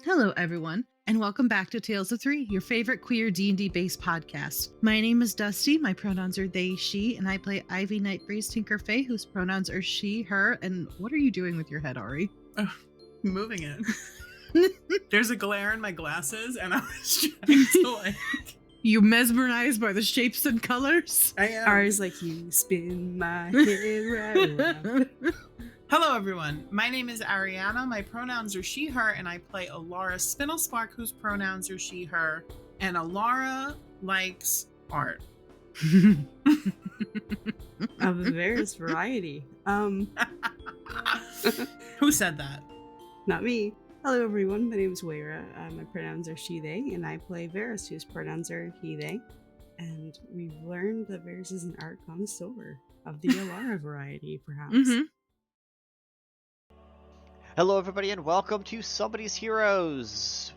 Hello, everyone, and welcome back to Tales of Three, your favorite queer D&D-based podcast. My name is Dusty, my pronouns are they, she, and I play Ivy Nightbreeze Tinkerfey, whose pronouns are she, her, and what are you doing with your head, Ari? Moving it. There's a glare in my glasses, and I was trying to, You mesmerized by the shapes and colors? I am. Ari's like, you spin my head right around. Hello, everyone. My name is Ariana. My pronouns are she, her, and I play Alara Spinelspark, whose pronouns are she, her. And Alara likes art. Of various variety. Who said that? Not me. Hello, everyone. My name is Waira. My pronouns are she, they, and I play Varus, whose pronouns are he, they. And we've learned that Varus is an art connoisseur of the Alara variety, perhaps. Mm-hmm. Hello, everybody, and welcome to Somebody's Heroes.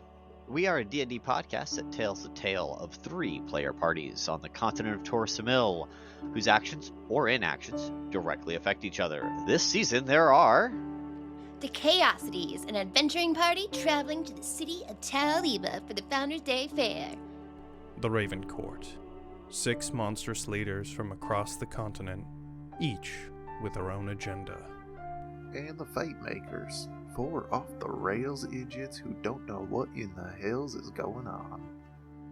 We are a D&D podcast that tells the tale of three player parties on the continent of Torsamil, whose actions or inactions directly affect each other. This season, there are... The Chaosities, an adventuring party traveling to the city of Taliba for the Founders Day Fair. The Raven Court. 6 monstrous leaders from across the continent, each with their own agenda. And the Fate Makers, 4 off-the-rails idiots who don't know what in the hells is going on.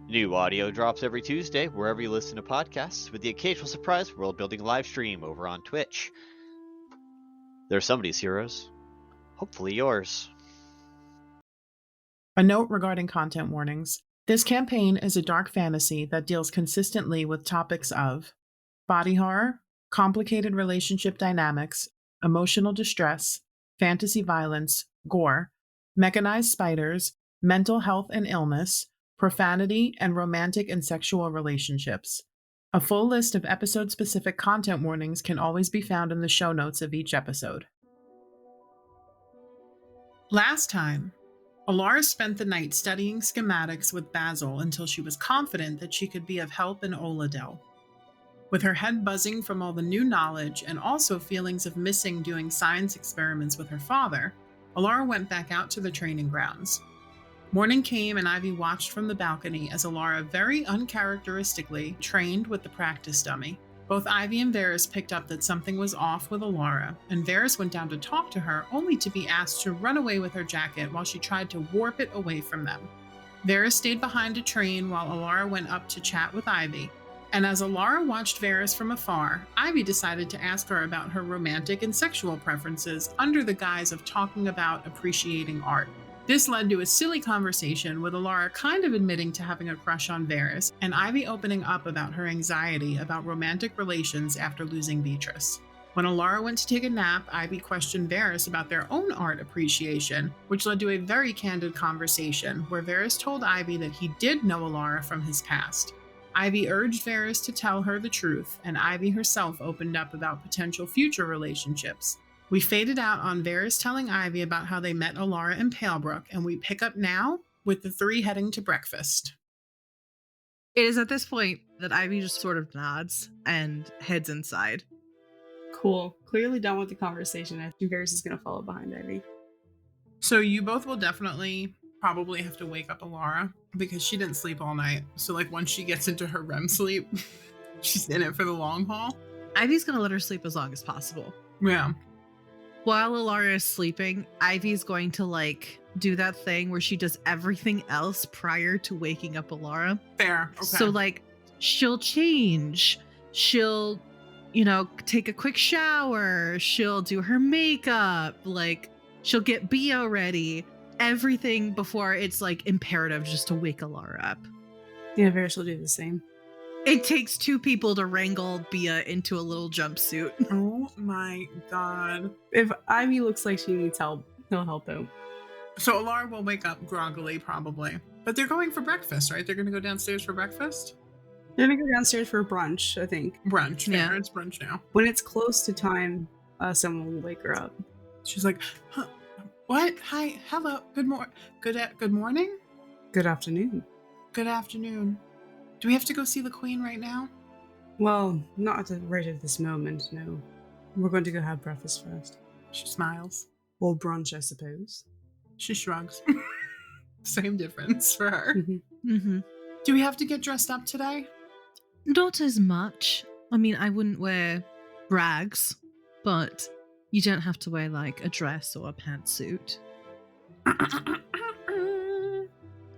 New audio drops every Tuesday wherever you listen to podcasts, with the occasional surprise world-building live stream over on Twitch. They're Somebody's Heroes. Hopefully yours. A note regarding content warnings. This campaign is a dark fantasy that deals consistently with topics of body horror, complicated relationship dynamics, emotional distress, fantasy violence, gore, mechanized spiders, mental health and illness, profanity, and romantic and sexual relationships. A full list of episode-specific content warnings can always be found in the show notes of each episode. Last time, Alara spent the night studying schematics with Basil until she was confident that she could be of help in Oladell. With her head buzzing from all the new knowledge and also feelings of missing doing science experiments with her father, Alara went back out to the training grounds. Morning came and Ivy watched from the balcony as Alara very uncharacteristically trained with the practice dummy. Both Ivy and Varus picked up that something was off with Alara, and Varus went down to talk to her only to be asked to run away with her jacket while she tried to warp it away from them. Varus stayed behind to train while Alara went up to chat with Ivy. And as Alara watched Varus from afar, Ivy decided to ask her about her romantic and sexual preferences under the guise of talking about appreciating art. This led to a silly conversation with Alara kind of admitting to having a crush on Varus, and Ivy opening up about her anxiety about romantic relations after losing Beatrice. When Alara went to take a nap, Ivy questioned Varus about their own art appreciation, which led to a very candid conversation where Varus told Ivy that he did know Alara from his past. Ivy urged Varus to tell her the truth, and Ivy herself opened up about potential future relationships. We faded out on Varus telling Ivy about how they met Alara and Palebrook, and we pick up now with the three heading to breakfast. It is at this point that Ivy just sort of nods and heads inside. Cool. Clearly done with the conversation. I think Varus is going to follow behind Ivy. So you both will definitely probably have to wake up Alara because she didn't sleep all night. So once she gets into her REM sleep, she's in it for the long haul. Ivy's gonna let her sleep as long as possible. Yeah. While Alara is sleeping, Ivy's going to do that thing where she does everything else prior to waking up Alara. Fair. Okay. So she'll change. She'll, take a quick shower. She'll do her makeup. She'll get Bia ready. Everything before it's imperative just to wake Alara up. Yeah, Varus will do the same. It takes 2 people to wrangle Bia into a little jumpsuit. Oh my god. If Ivy looks like she needs help, he'll help out. So Alara will wake up groggily, probably. But they're going for breakfast, right? They're going to go downstairs for breakfast? They're going to go downstairs for brunch, I think. Brunch. Yeah. Fair. It's brunch now. When it's close to time, someone will wake her up. She's like, huh, what? Hi. Hello. Good morning. Good morning? Good afternoon. Good afternoon. Do we have to go see the queen right now? Well, not right at this moment, no. We're going to go have breakfast first. She smiles. Or brunch, I suppose. She shrugs. Same difference for her. Mm-hmm. Do we have to get dressed up today? Not as much. I mean, I wouldn't wear rags, but you don't have to wear like a dress or a pantsuit.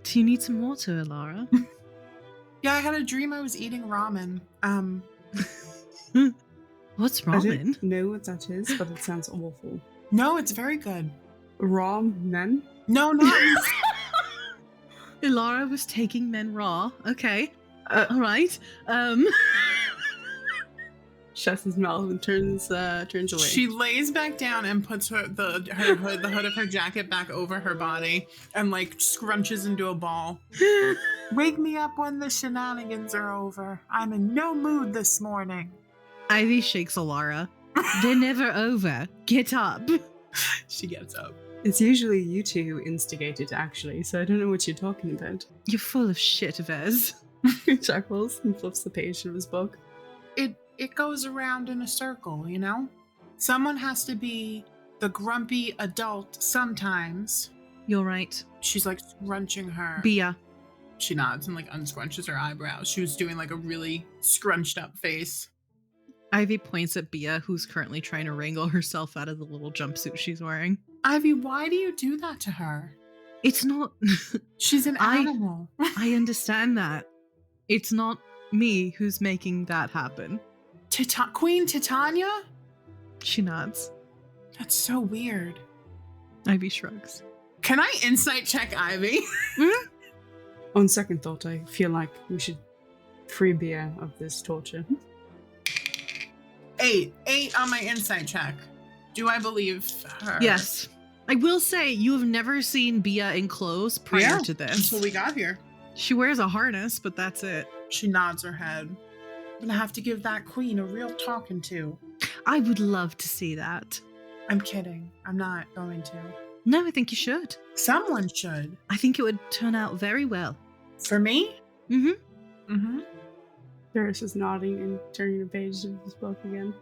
Do you need some water, Alara? Yeah, I had a dream I was eating ramen. What's I ramen? don't know what that is, but it sounds awful. No, it's very good. Raw men? No, not. Ilara was taking men raw. Okay. All right. Shuts his mouth and turns away. She lays back down and puts the hood of her jacket back over her body and like scrunches into a ball. Wake me up when the shenanigans are over. I'm in no mood this morning. Ivy shakes Alara. They're never over. Get up. She gets up. It's usually you two who instigate it, actually, so I don't know what you're talking about. You're full of shit, Vez. He chuckles and flips the page of his book. It goes around in a circle, you know? Someone has to be the grumpy adult sometimes. You're right. She's like scrunching her. Bia. She nods and like unscrunches her eyebrows. She was doing like a really scrunched up face. Ivy points at Bia, who's currently trying to wrangle herself out of the little jumpsuit she's wearing. Ivy, why do you do that to her? It's not... She's an animal. I understand that. It's not me who's making that happen. Queen Titania? She nods. That's so weird. Ivy shrugs. Can I insight check Ivy? On second thought, I feel like we should free Bia of this torture. 8 on my insight check. Do I believe her? Yes. I will say, you have never seen Bia in clothes prior to this. Until we got here. She wears a harness, but that's it. She nods her head. I'm gonna have to give that queen a real talking to. I would love to see that. I'm kidding. I'm not going to. No, I think you should. Someone should. I think it would turn out very well. For me? Mm-hmm. Ferris is nodding and turning the page of his book again.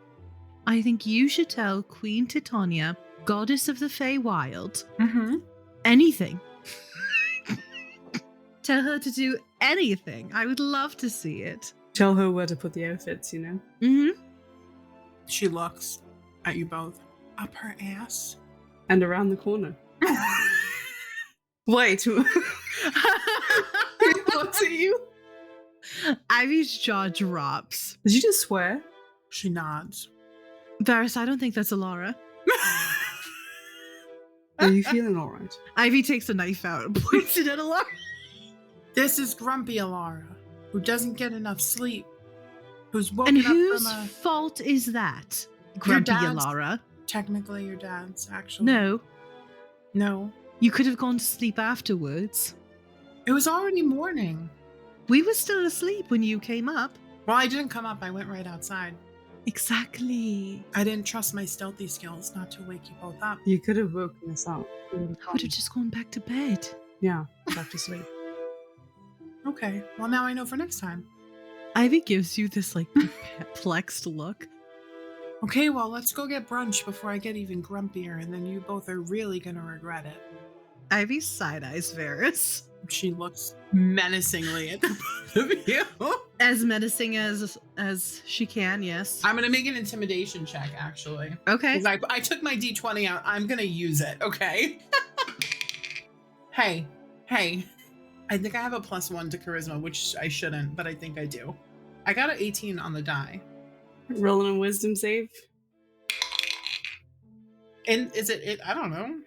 I think you should tell Queen Titania, goddess of the Feywild, anything. Tell her to do anything. I would love to see it. Tell her where to put the outfits, you know? Mm-hmm. She looks at you both. Up her ass? And around the corner. Wait. He looks at you. Ivy's jaw drops. Did you just swear? She nods. Varys, I don't think that's Alara. Are you feeling alright? Ivy takes a knife out and points it at Alara. This is grumpy Alara, who doesn't get enough sleep. Who's woken And up whose from a... fault is that? Grumpy dad's. Alara. Technically your dad's, actually. No. No. You could have gone to sleep afterwards. It was already morning. We were still asleep when you came up. Well, I didn't come up. I went right outside. Exactly. I didn't trust my stealthy skills not to wake you both up. You could have woken us up. I would have just gone back to bed. Yeah, back to sleep. Okay. Well, now I know for next time. Ivy gives you this like perplexed look. Okay, well, let's go get brunch before I get even grumpier, and then you both are really gonna regret it. Ivy side-eyes Varys. She looks menacingly at the both of you. As menacing as she can, yes. I'm gonna make an intimidation check, actually. Okay. 'Cause I took my D20 out. I'm gonna use it, okay? Hey. I think I have a +1 to charisma, which I shouldn't, but I think I do. I got an 18 on the die. Rolling a wisdom save. And is it I don't know.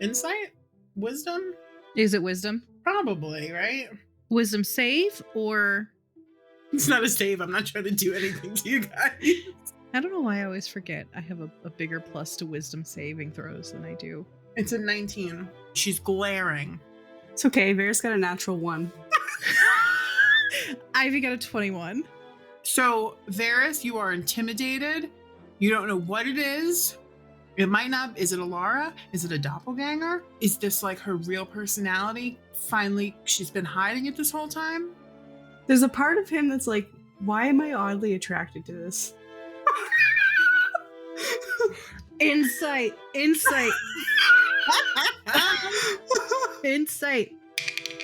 Insight? Wisdom? Is it wisdom? Probably, right? Wisdom save or... It's not a save. I'm not trying to do anything to you guys. I don't know why I always forget I have a bigger plus to wisdom saving throws than I do. It's a 19. She's glaring. It's okay, Varys got a natural 1. Ivy got a 21. So, Varys, you are intimidated. You don't know what it is. It might not. Is it Alara? Is it a doppelganger? Is this like her real personality? Finally, she's been hiding it this whole time? There's a part of him that's like, why am I oddly attracted to this? Insight. Insight.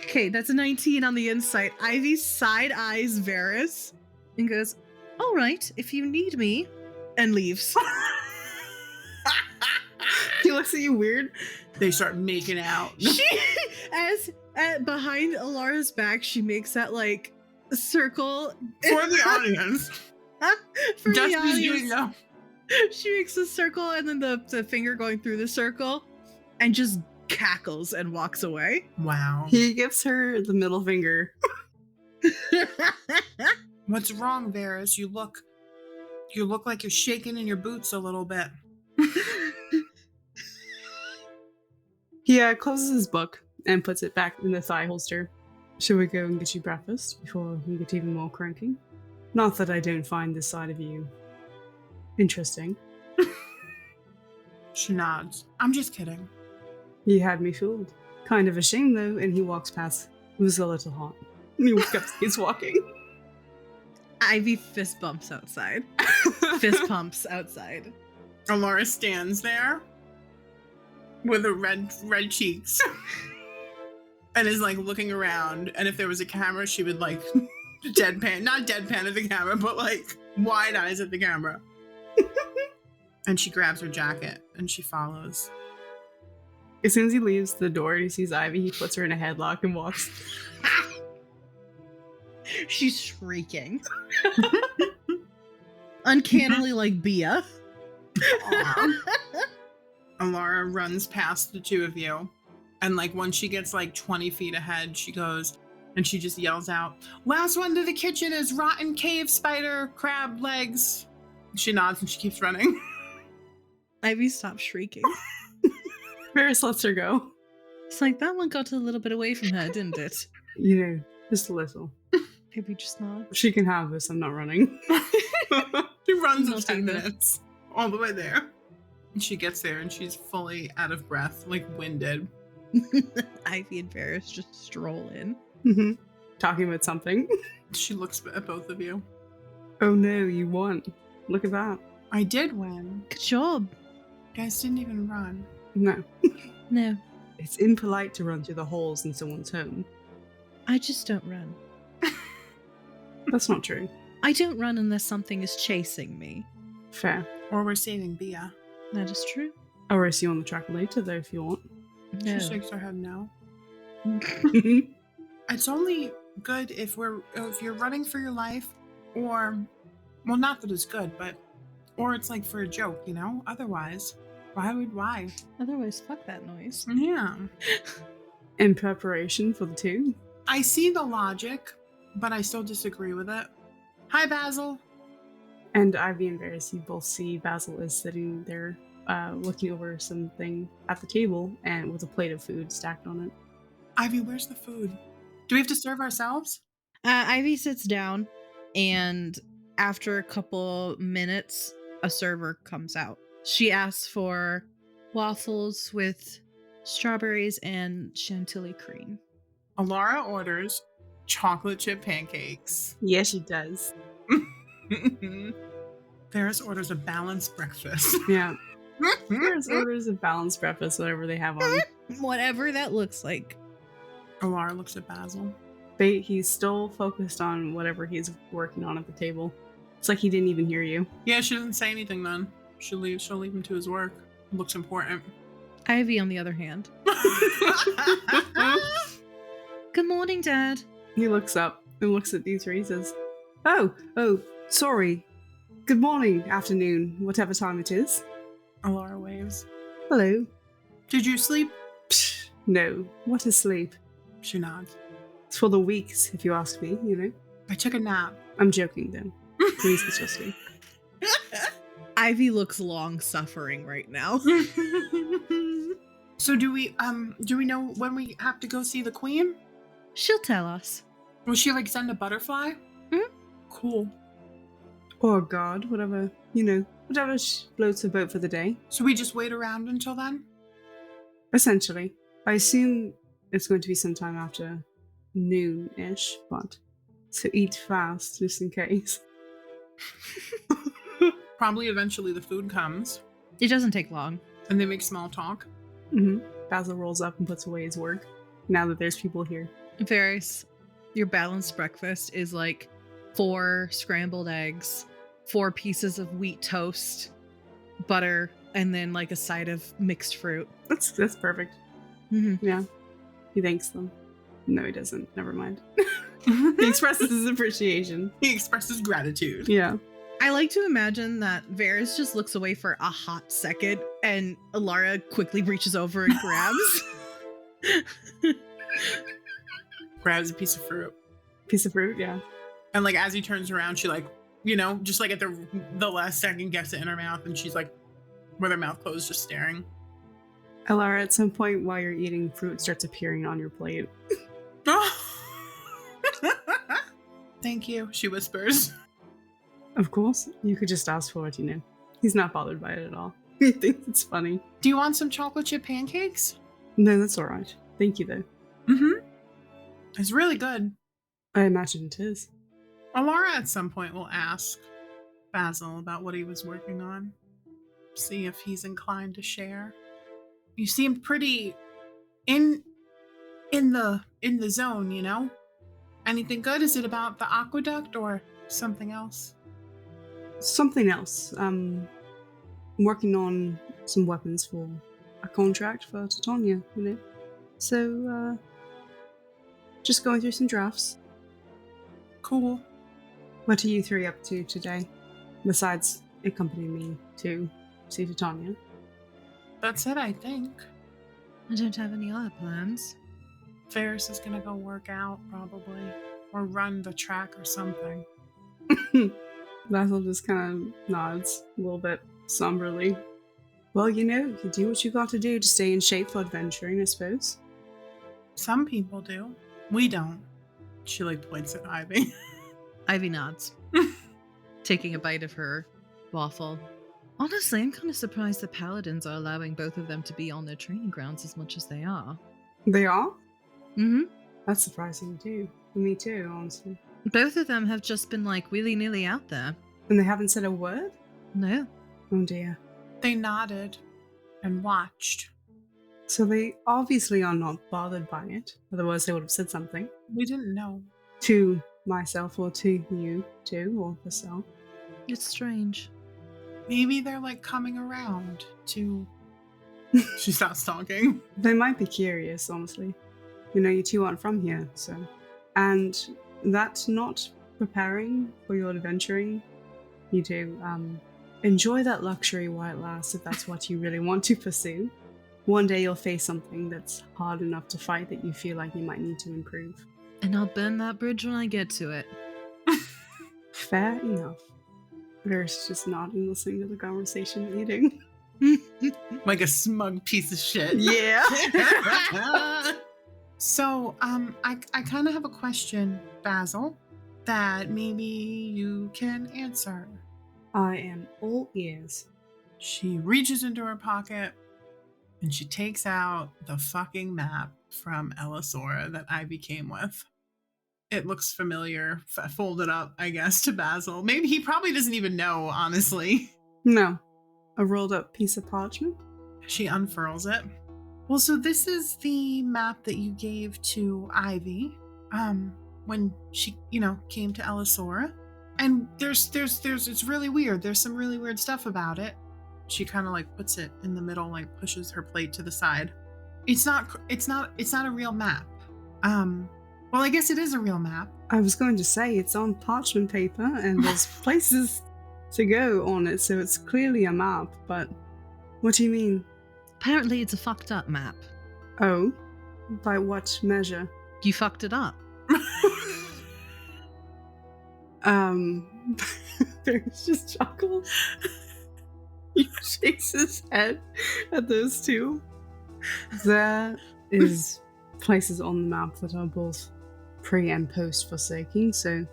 Okay, that's a 19 on the insight. Ivy side eyes Varys and goes, all right, if you need me, and leaves. He looks at you weird. They start making out. She, as behind Alara's back, she makes that like circle For the audience. for Just the as you audience. know. She makes a circle and then the finger going through the circle and just cackles and walks away. Wow. He gives her the middle finger. What's wrong, Varys? You look like you're shaking in your boots a little bit. He closes his book and puts it back in the thigh holster. Shall we go and get you breakfast before you get even more cranky? Not that I don't find this side of you interesting. She nods. I'm just kidding. He had me fooled. Kind of a shame though, and he walks past. It was a little hot. And he keeps walking. Ivy fist bumps outside. Fist pumps outside. Alara stands there with the red cheeks and is like looking around, and if there was a camera she would like not deadpan at the camera, but like wide eyes at the camera. And she grabs her jacket and she follows. As soon as he leaves the door and he sees Ivy, he puts her in a headlock and walks. She's shrieking. Uncannily like Bia. Alara runs past the two of you, and like once she gets like 20 feet ahead, she goes and she just yells out, "Last one to the kitchen is rotten cave spider crab legs." She nods and she keeps running. Ivy stops shrieking. Varys lets her go. It's like that one got a little bit away from her, didn't it? You know, just a little. Maybe just not. She can have this, I'm not running. She runs in I'll 10 take that. minutes all the way there. And she gets there and she's fully out of breath, like winded. Ivy and Varys just stroll in. Mhm. Talking about something. She looks at both of you. Oh no, you won. Look at that. I did win. Good job. You guys didn't even run. No. No, It's impolite to run through the holes in someone's home. I just don't run. That's not true. I don't run unless something is chasing me. Fair. Or we're saving Bia. That is true. I'll race you on the track later though if you want. No. She shakes her head no. It's only good if you're running for your life, or, well, not that it's good, but, or it's like for a joke, you know? Otherwise, why? Otherwise, fuck that noise. Yeah. In preparation for the two. I see the logic, but I still disagree with it. Hi, Basil. And Ivy and Varys, you both see Basil is sitting there looking over something at the table and with a plate of food stacked on it. Ivy, where's the food? Do we have to serve ourselves? Ivy sits down, and after a couple minutes, a server comes out. She asks for waffles with strawberries and chantilly cream. Alara orders chocolate chip pancakes. Yes, she does. Varys orders a balanced breakfast. Yeah. Varys orders a balanced breakfast, whatever they have on. Whatever that looks like. Alara looks at Basil. He's still focused on whatever he's working on at the table. It's like he didn't even hear you. Yeah, she doesn't say anything then. She'll leave him to his work. It looks important. Ivy, on the other hand. Good morning, Dad. He looks up and looks at these three and says, Oh, sorry. Good morning, afternoon, whatever time it is. Alara waves. Hello. Did you sleep? Psh, no. What is sleep? She nods. It's for the weeks, if you ask me, you know. I took a nap. I'm joking, though. Please, it's just me. Ivy looks long-suffering right now. So do we know when we have to go see the queen? She'll tell us. Will she like send a butterfly? Cool. Or God, whatever, you know, whatever floats her boat for the day. So we just wait around until then? Essentially. I assume it's going to be sometime after noon-ish, but so eat fast, just in case. Probably eventually the food comes It doesn't take long. and they make small talk. Basil rolls up and puts away his work, now that there's people here. Varys, your balanced breakfast is like 4 scrambled eggs, 4 pieces of wheat toast, butter, and then like a side of mixed fruit. That's perfect. Mm-hmm. Yeah. He thanks them. No, he doesn't. Never mind. He expresses his appreciation. He expresses gratitude. Yeah. I like to imagine that Varys just looks away for a hot second and Alara quickly reaches over and grabs. Grabs a piece of fruit. Piece of fruit, yeah. And like as he turns around, she like, just like at the last second gets it in her mouth and she's like with her mouth closed, just staring. Alara, at some point while you're eating, fruit starts appearing on your plate. Thank you, she whispers. Of course, you could just ask for it, He's not bothered by it at all. He thinks it's funny. Do you want some chocolate chip pancakes? No, that's all right. Thank you, though. Mm-hmm. It's really good. I imagine it is. Alara at some point will ask Basil about what he was working on. See if he's inclined to share. You seemed pretty in the zone, Anything good? Is it about the aqueduct or something else? Something else. Working on some weapons for a contract for Titania, So, just going through some drafts. Cool. What are you 3 up to today? Besides accompanying me to see Titania? That's it, I think. I don't have any other plans. Ferris is gonna go work out, probably. Or run the track or something. Basil just kind of nods a little bit somberly. Well, you do what you got to do to stay in shape for adventuring, I suppose. Some people do. We don't. She points at Ivy. Ivy nods, taking a bite of her waffle. Honestly, I'm kind of surprised the paladins are allowing both of them to be on their training grounds as much as they are. They are? Mm-hmm. That's surprising too. For me too, honestly. Both of them have just been willy-nilly out there. And they haven't said a word? No. Oh dear. They nodded and watched. So they obviously are not bothered by it. Otherwise they would have said something. We didn't know. To myself or to you too, or herself. It's strange. Maybe they're coming around to... She stops talking. They might be curious, honestly. You 2 aren't from here, so... And that's not preparing for your adventuring. You do, enjoy that luxury while it lasts if that's what you really want to pursue. One day you'll face something that's hard enough to fight that you feel like you might need to improve. And I'll burn that bridge when I get to it. Fair enough. Varys just nodding, listening to the conversation, eating. Like a smug piece of shit. Yeah. So, I kind of have a question, Basil, that maybe you can answer. I am all ears. She reaches into her pocket and she takes out the fucking map from Elisora that Ivy came with. It looks familiar, folded up, I guess, to Basil. Maybe he probably doesn't even know, honestly. No. A rolled up piece of parchment? She unfurls it. Well, so this is the map that you gave to Ivy, when she, came to Elisora. And there's it's really weird. There's some really weird stuff about it. She kind of puts it in the middle, pushes her plate to the side. It's not a real map. Well, I guess it is a real map. I was going to say it's on parchment paper and there's places to go on it, so it's clearly a map, but what do you mean? Apparently it's a fucked up map. Oh? By what measure? You fucked it up. There's just chuckles. He shakes his head at those 2. There is places on the map that are both pre and post Forsaking, so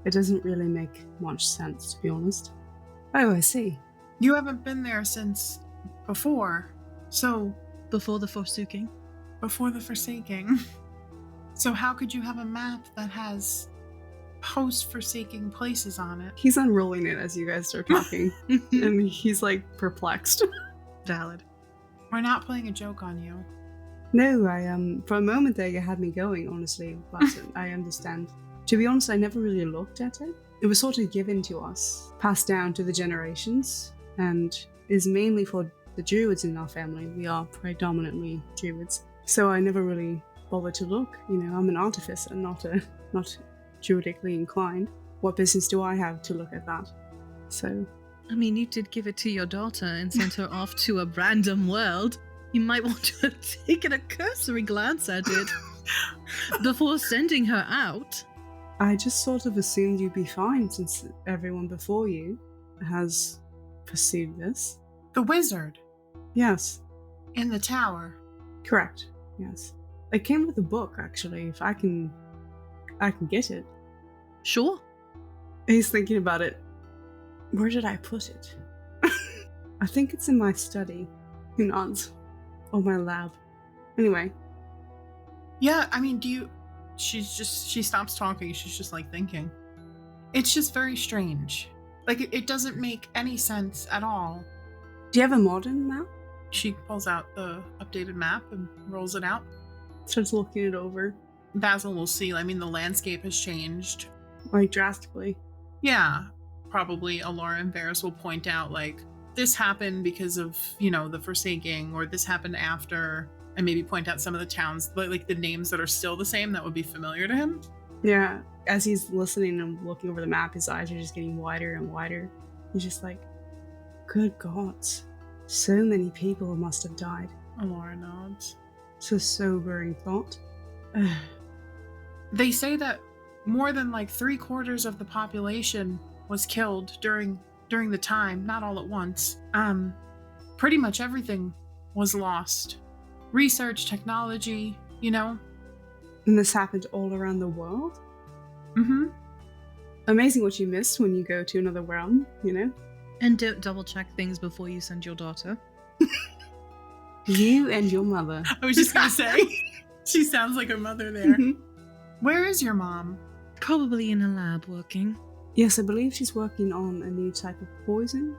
it doesn't really make much sense, to be honest. Oh, I see. You haven't been there since before, so... Before the Forsaking? Before the Forsaking. So how could you have a map that has post-Forsaking places on it? He's unrolling it as you guys start talking, and he's perplexed. Valid. We're not playing a joke on you. No, for a moment there you had me going, honestly, but I understand. To be honest, I never really looked at it. It was sort of given to us, passed down to the generations, and is mainly for the druids in our family. We are predominantly druids. So I never really bothered to look. I'm an artificer, not druidically inclined. What business do I have to look at that? So... I mean, you did give it to your daughter and sent her off to a random world. You might want to have taken a cursory glance at it before sending her out. I just sort of assumed you'd be fine since everyone before you has pursued this. The wizard. Yes. In the tower. Correct. Yes. It came with a book, actually. If I can get it. Sure. He's thinking about it. Where did I put it? I think it's in my study. Who knows? Or my lab. Anyway. Yeah, I mean, she stops talking. She's just like thinking. It's just very strange. Like, it doesn't make any sense at all. Do you have a modern map? She pulls out the updated map and rolls it out. Starts looking it over. Basil will see. I mean, the landscape has changed. Like, drastically. Yeah. Probably Alara and Varys will point out, like, this happened because of, the Forsaking, or this happened after, and maybe point out some of the towns, like the names that are still the same that would be familiar to him. Yeah. As he's listening and looking over the map, his eyes are just getting wider and wider. He's just like, good gods. So many people must have died. Alara nods. It's a sobering thought. They say that more than like 3/4 of the population was killed during the time, not all at once. Pretty much everything was lost. Research, technology, And this happened all around the world? Mm-hmm. Amazing what you missed when you go to another realm, And don't double check things before you send your daughter. You and your mother. I was just gonna say, she sounds like her mother there. Where is your mom? Probably in a lab working. Yes, I believe she's working on a new type of poison.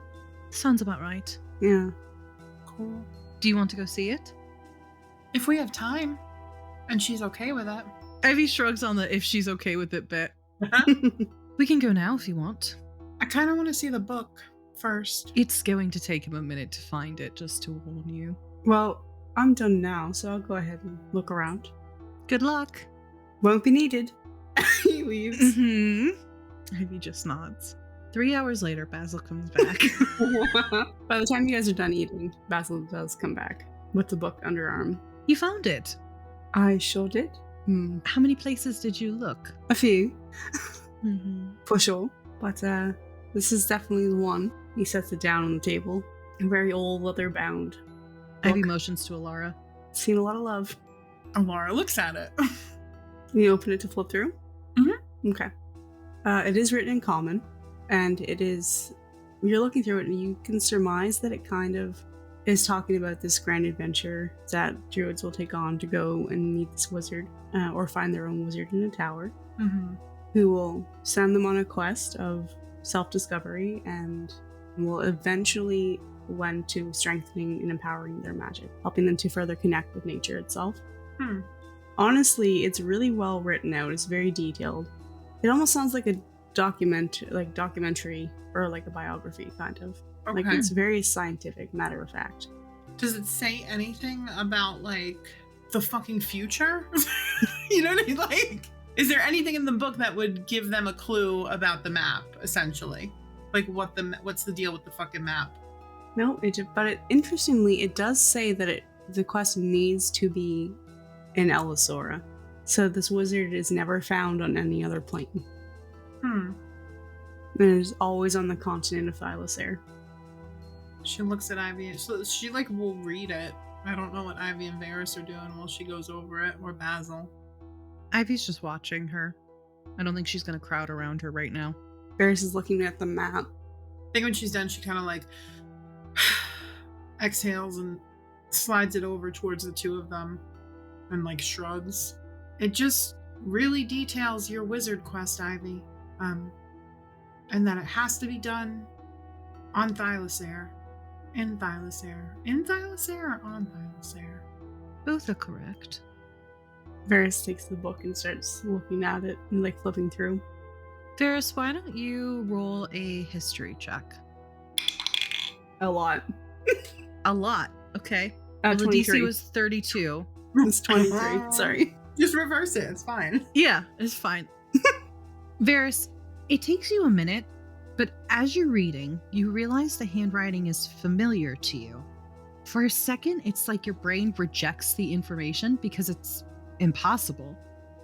Sounds about right. Yeah. Cool. Do you want to go see it? If we have time, and she's okay with it. Ivy shrugs on the if she's okay with it bit. We can go now if you want. I kind of want to see the book first. It's going to take him a minute to find it, just to warn you. Well, I'm done now, so I'll go ahead and look around. Good luck. Won't be needed. He leaves. Mm-hmm. Ivy just nods. 3 hours later, Basil comes back. By the time you guys are done eating, Basil does come back with the book under arm. You found it. I sure did. How many places did you look? A few. Mm-hmm. For sure. But this is definitely the one. He sets it down on the table. A very old leather bound. Ivy motions to Alara. Seen a lot of love. Alara looks at it. You open it to flip through? Mm-hmm. Okay. It is written in common, and it is... You're looking through it, and you can surmise that it kind of is talking about this grand adventure that druids will take on to go and meet this wizard, or find their own wizard in a tower, who will send them on a quest of self-discovery and will eventually lend to strengthening and empowering their magic, helping them to further connect with nature itself. Honestly, it's really well written out. It's very detailed. It almost sounds like a documentary or like a biography, kind of. Okay. Like, it's very scientific, matter of fact. Does it say anything about, like, the fucking future? You know what I mean? Like, is there anything in the book that would give them a clue about the map, essentially? Like, what's the deal with the fucking map? No, interestingly, it does say that the quest needs to be in Elisora. So this wizard is never found on any other plane. And it is always on the continent of Thylacere. She looks at Ivy. So she, like, will read it. I don't know what Ivy and Varys are doing while she goes over it, or Basil. Ivy's just watching her. I don't think she's going to crowd around her right now. Varys is looking at the map. I think when she's done, she kind of, like, exhales and slides it over towards the two of them and, like, shrugs. It just really details your wizard quest, Ivy. And that it has to be done on Thylacere. In Thylacere. In Thylacere or on Thylacere? Both are correct. Varys takes the book and starts looking at it and like flipping through. Varys, why don't you roll a history check? A lot. A lot. Okay. Well, the 23. DC was 32. It's 23. Sorry. Just reverse it. It's fine. Yeah, it's fine. Varys, it takes you a minute, but as you're reading, you realize the handwriting is familiar to you. For a second, it's like your brain rejects the information because it's impossible.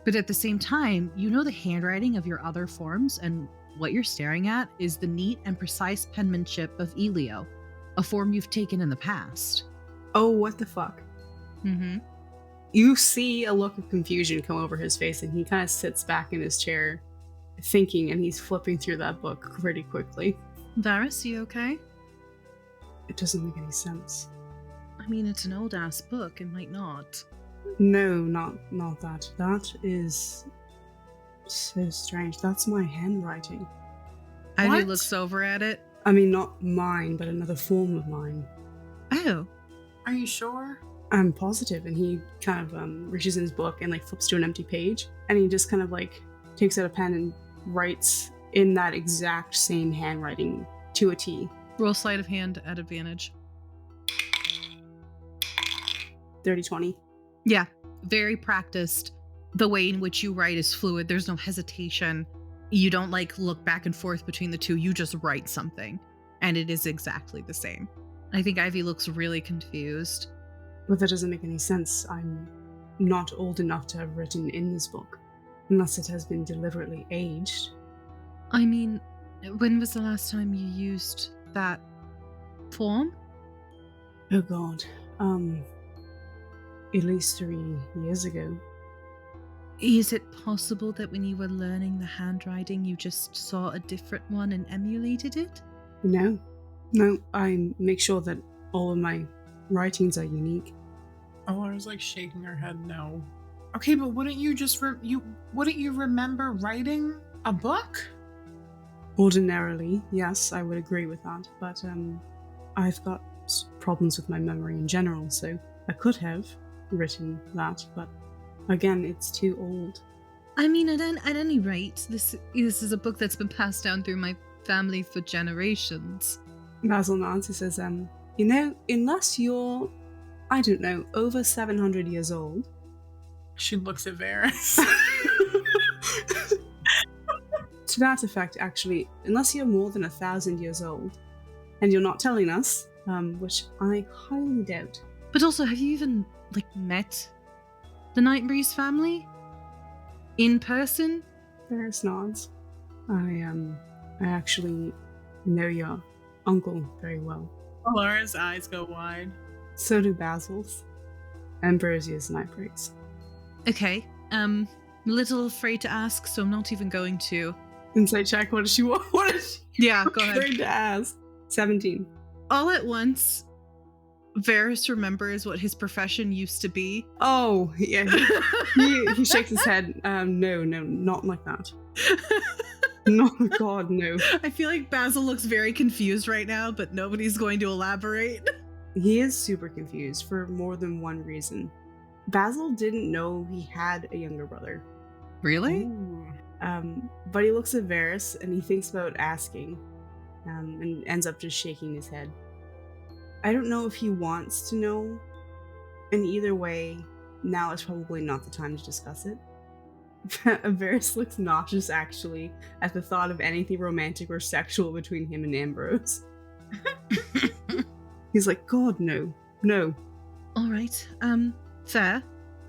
But at the same time, you know the handwriting of your other forms, and what you're staring at is the neat and precise penmanship of Elio, a form you've taken in the past. Oh, what the fuck? Mm-hmm. You see a look of confusion come over his face, and he kind of sits back in his chair, thinking, and he's flipping through that book pretty quickly. Varys, you okay? It doesn't make any sense. I mean, it's an old-ass book. It might not. No, not that. That is so strange. That's my handwriting. Ivy What? looks over at it. I mean, not mine, but another form of mine. Oh. Are you sure? I'm positive. And he kind of reaches in his book and like flips to an empty page, and he just kind of like takes out a pen and writes in that exact same handwriting to a T. Roll sleight of hand at advantage. 30-20. Yeah, very practiced. The way in which you write is fluid. There's no hesitation. You don't like look back and forth between the two. You just write something, and it is exactly the same. I think Ivy looks really confused. But that doesn't make any sense. I'm not old enough to have written in this book, unless it has been deliberately aged. I mean, when was the last time you used that form? Oh god. At least 3 years ago. Is it possible that when you were learning the handwriting, you just saw a different one and emulated it? No, I make sure that all of my writings are unique. Laura's like shaking her head no. Okay, but wouldn't you just wouldn't you remember writing a book? Ordinarily, yes, I would agree with that, but I've got problems with my memory in general, so I could have written that, but again, it's too old. I mean, at any rate, this is a book that's been passed down through my family for generations. Basil nods. He says, you know, unless you're, I don't know, over 700 years old. She looks at Varys. To that effect, actually, unless you're more than 1,000 years old, and you're not telling us, which I highly doubt. But also, have you even, met the Nightbreeze family? In person? Varys nods. I actually know your uncle very well. Laura's eyes go wide. So do Basil's. Ambrosia's Nightbreeze. Okay, a little afraid to ask, so I'm not even going to. Insight check, what does she want? What is she Yeah, go ahead. afraid to ask? 17. All at once, Varys remembers what his profession used to be. Oh, yeah. He shakes his head. No, not like that. No, God, no. I feel like Basil looks very confused right now, but nobody's going to elaborate. He is super confused for more than one reason. Basil didn't know he had a younger brother. Really? Ooh. But he looks at Varys and he thinks about asking, and ends up just shaking his head. I don't know if he wants to know, and either way, now is probably not the time to discuss it. Varys looks nauseous, actually, at the thought of anything romantic or sexual between him and Ambrose. He's like, God, no. All right, fair.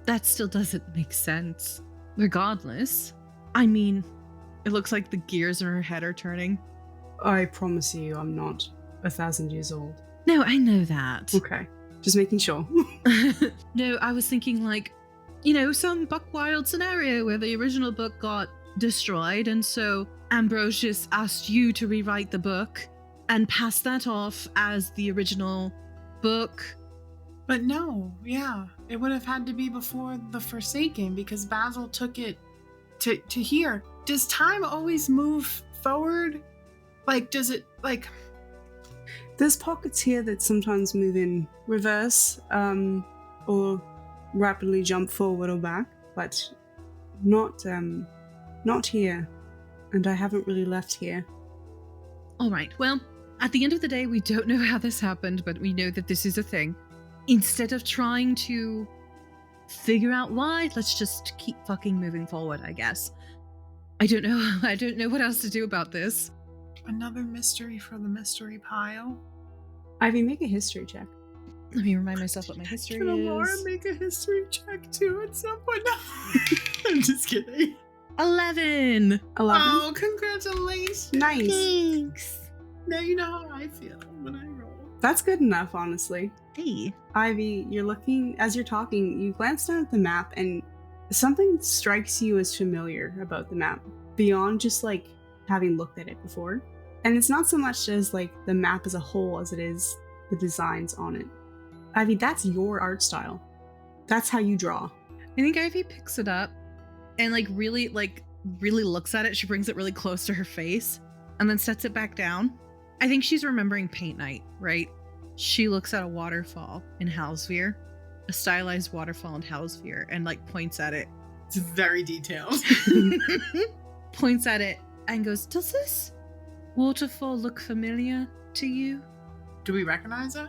That still doesn't make sense. Regardless, I mean, it looks like the gears in her head are turning. I promise you, I'm not 1,000 years old. No, I know that. Okay, just making sure. No, I was thinking some Buck Wild scenario where the original book got destroyed, and so Ambrosius asked you to rewrite the book and pass that off as the original book. But no, yeah, it would have had to be before the Forsaken because Basil took it to here. Does time always move forward? Does it There's pockets here that sometimes move in reverse, or rapidly jump forward or back, but not here. And I haven't really left here. All right, well, at the end of the day, we don't know how this happened, but we know that this is a thing. Instead of trying to figure out why, let's just keep fucking moving forward, I guess. I don't know what else to do about this. Another mystery for the mystery pile. Ivy, make a history check. Let me remind myself what my history Can Alara is. make a history check too at some point? I'm just kidding. 11! 11. Oh, congratulations. Nice. Thanks! Now you know how I feel when I roll. That's good enough, honestly. Hey. Ivy, you're looking, as you're talking, you glance down at the map and something strikes you as familiar about the map, beyond just like having looked at it before. And it's not so much as like the map as a whole as it is the designs on it. Ivy, that's your art style. That's how you draw. I think Ivy picks it up and really looks at it. She brings it really close to her face and then sets it back down. I think she's remembering paint night, right? She looks at a waterfall in Halsveer, a stylized waterfall in Halsveer, and points at it. It's very detailed. Points at it and goes, "Does this waterfall look familiar to you?" Do we recognize it?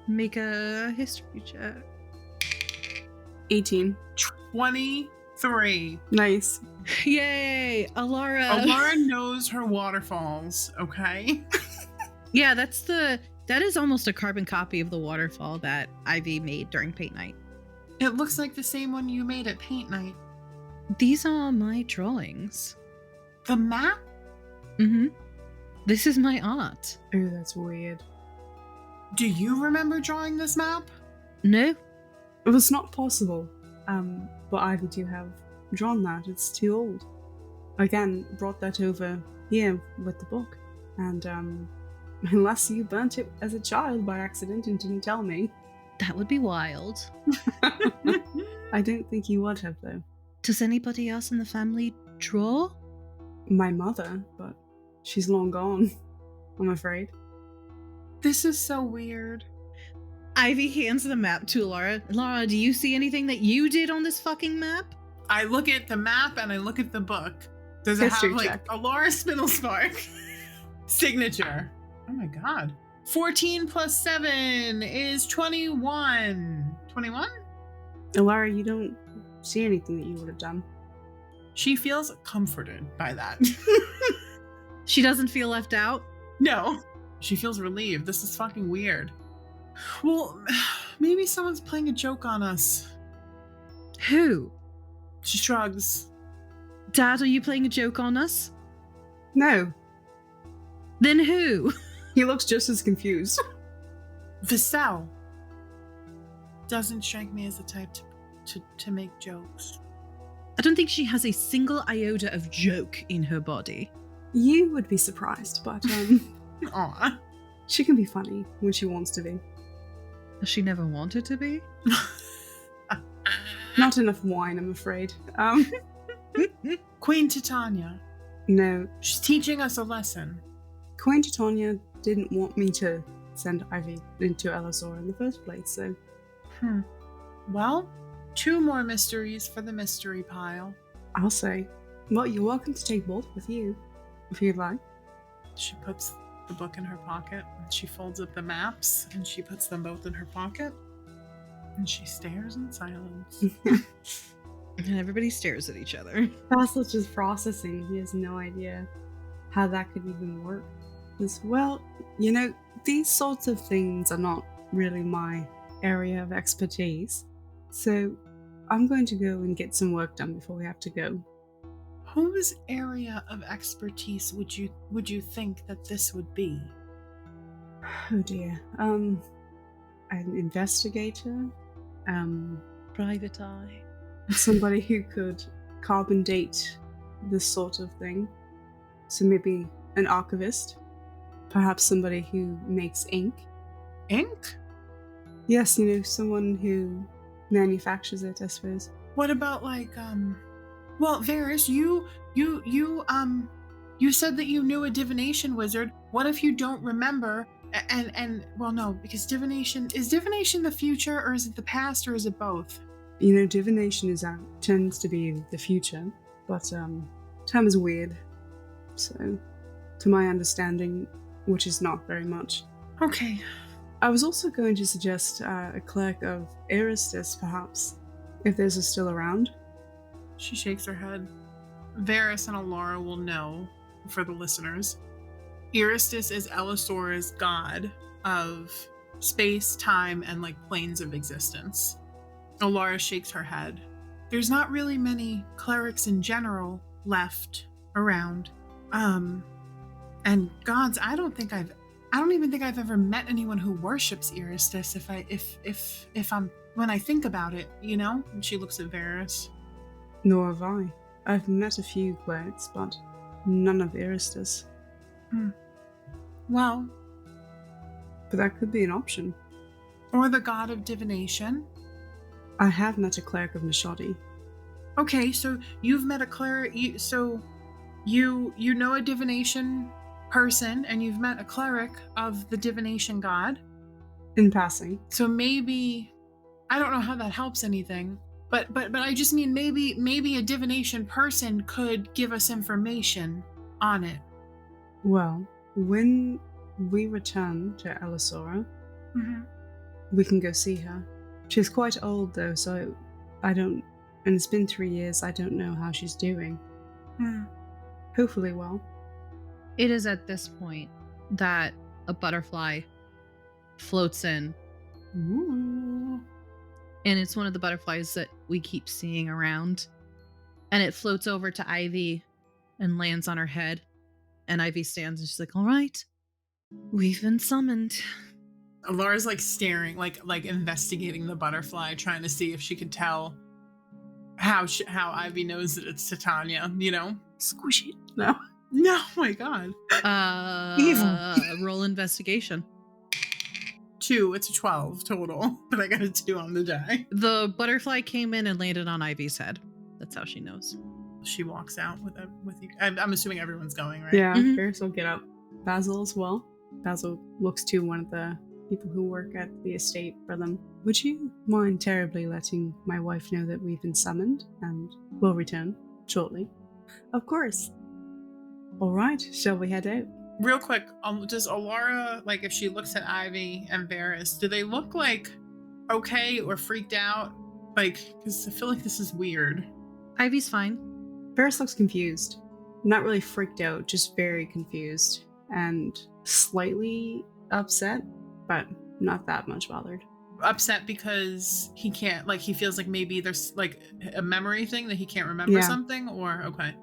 Make a history check. 18. 23. Nice. Yay! Alara! Alara knows her waterfalls, okay? Yeah, that is almost a carbon copy of the waterfall that Ivy made during paint night. It looks like the same one you made at paint night. These are my drawings. The map? Mm-hmm. This is my art. Oh, that's weird. Do you remember drawing this map? No? It was not possible. But Ivy do have drawn that. It's too old. Again, brought that over here with the book. And, unless you burnt it as a child by accident and didn't tell me. That would be wild. I don't think you would have, though. Does anybody else in the family draw? My mother, but she's long gone, I'm afraid. This is so weird. Ivy hands the map to Alara. Alara, do you see anything that you did on this fucking map? I look at the map and I look at the book. Does it History have check. Alara Spindlespark signature? Oh my god. 14 plus 7 is 21. 21? Alara, you don't see anything that you would have done. She feels comforted by that. She doesn't feel left out? No. She feels relieved. This is fucking weird. Well, maybe someone's playing a joke on us. Who? She shrugs. Dad, are you playing a joke on us? No. Then who? He looks just as confused. Vassell doesn't strike me as the type to make jokes. I don't think she has a single iota of joke in her body. You would be surprised, but Aw. she can be funny when she wants to be. Has she never wanted to be? Not enough wine, I'm afraid. Queen Titania. No. She's teaching us a lesson. Queen Titania didn't want me to send Ivy into Elisora in the first place, so... Well, 2 more mysteries for the mystery pile. I'll say. Well, you're welcome to take both with you, if you'd like. She puts the book in her pocket, and she folds up the maps, and she puts them both in her pocket, and she stares in silence. And everybody stares at each other. Basil's just processing. He has no idea how that could even work. Well, these sorts of things are not really my area of expertise. So I'm going to go and get some work done before we have to go. Whose area of expertise would you think that this would be? Oh dear. An investigator? Private eye. Somebody who could carbon date this sort of thing. So maybe an archivist. Perhaps somebody who makes ink. Ink? Yes, someone who manufactures it, I suppose. What about well, Varys, you said that you knew a divination wizard. What if you don't remember? And well, no, because is divination the future, or is it the past, or is it both? Divination tends to be the future, but time is weird. So, to my understanding, which is not very much. Okay. I was also going to suggest a cleric of Aristus, perhaps, if those are still around. She shakes her head. Varys and Alara will know, for the listeners. Aristus is Elisora's god of space, time, and planes of existence. Alara shakes her head. There's not really many clerics in general left around. And gods, I don't even think I've ever met anyone who worships Aristus when I think about it, And she looks at Varys. Nor have I. I've met a few clerics, but none of Aristus. Well, but that could be an option. Or the god of divination. I have met a cleric of Nishadi. Okay, so you've met a cleric. You know a divination person, and you've met a cleric of the divination god. In passing. So maybe, I don't know how that helps anything, but I just mean maybe a divination person could give us information on it. Well, when we return to Elisora, we can go see her. She's quite old though, so and it's been 3 years, I don't know how she's doing. Hopefully well. It is at this point that a butterfly floats in. Ooh. And it's one of the butterflies that we keep seeing around. And it floats over to Ivy and lands on her head. And Ivy stands and she's like, all right, we've been summoned. Alara's staring, investigating the butterfly, trying to see if she could tell how Ivy knows that it's Titania, Squish it. No, oh my god. Evil. Roll investigation. 2, it's a 12 total, but I got a 2 on the die. The butterfly came in and landed on Ivy's head. That's how she knows. She walks out with you. I'm assuming everyone's going, right? Yeah, Varys will get up. Basil as well. Basil looks to one of the people who work at the estate for them. Would you mind terribly letting my wife know that we've been summoned and will return shortly? Of course. All right, shall we head out? Real quick, does Alara, if she looks at Ivy and Varys, do they look okay or freaked out? Because I feel like this is weird. Ivy's fine. Varys looks confused. Not really freaked out, just very confused. And slightly upset, but not that much bothered. Upset because he can't, he feels like maybe there's a memory thing that he can't remember something, or okay.